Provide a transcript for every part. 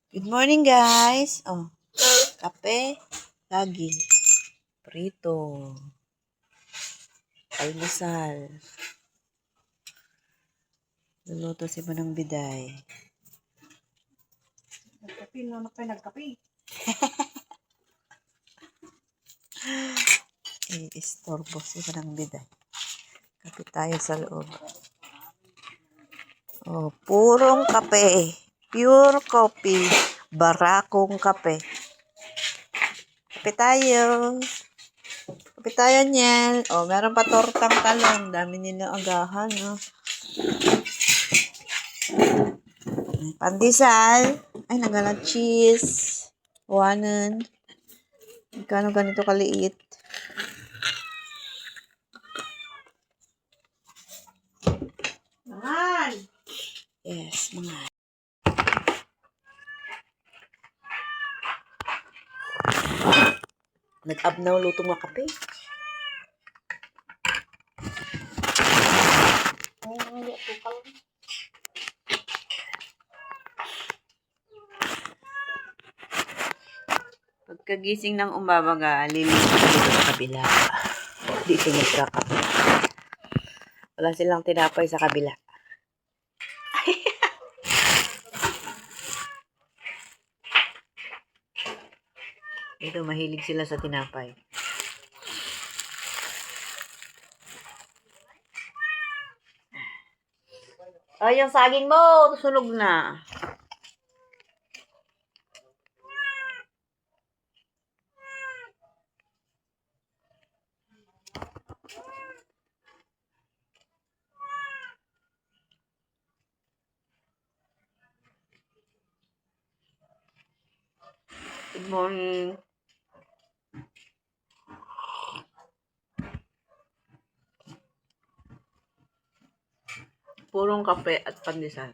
Good morning, guys. Oh, kape, lagi. Prito. Almusal. Luluto si Manang Biday. Nagkape na naman kayo, nagkape. Istorbo si Manang Biday. Kape tayo sa loob. Oh, purong kape. Pure coffee. Barakong kape. Kape tayo. Kape tayo niyan. Oh, meron pa tortang talong. Dami nila agahan, no? Pandesal. Ay, nagalang cheese. Wanan. Magkano ganito kaliit? Naman! Yes, mga. Nag-abnaw luto nga kape. Pagkagising ng umaga, lilipat dito sa kabila. Dito nagkakape. Wala silang tinapay sa kabila. Dito mahilig sila sa tinapay. Ay, yung saging mo, sunog na. Good morning. Purong kape at pandesal.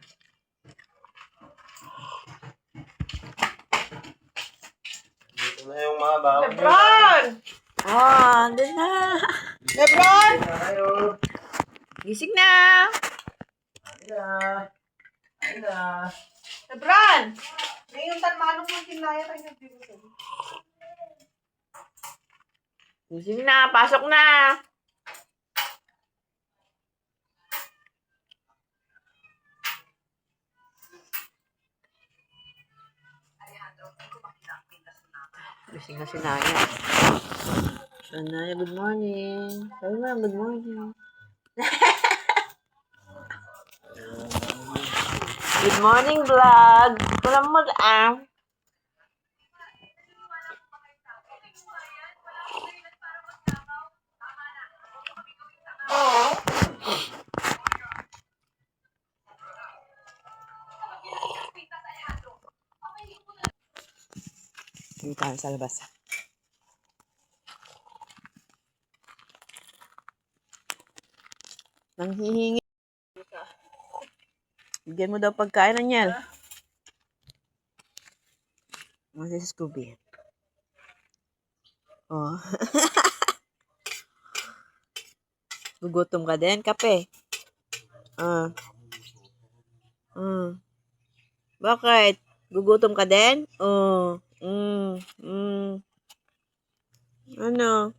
Ito na yung mga baon nyo. Lebron! Ah, andun na. Lebron! Ito na kayo. Gising na. Ayun na. Ayun na. Lebron! Ngayon tan manong mong kinaya kayo nagbibigay. Gising na. Pasok na. Gising na si Naya. So, Naya, good morning. Sabi mo, good morning. Good morning, vlog. Walang mag-am. Dito tayo sa labas. Nanghihingi. Bigyan mo daw pagkain na niyan. Mga si Scooby. Oh. Gugutom ka din, kape. Ah. Bakit? Gugutom ka din? Oh. Ano?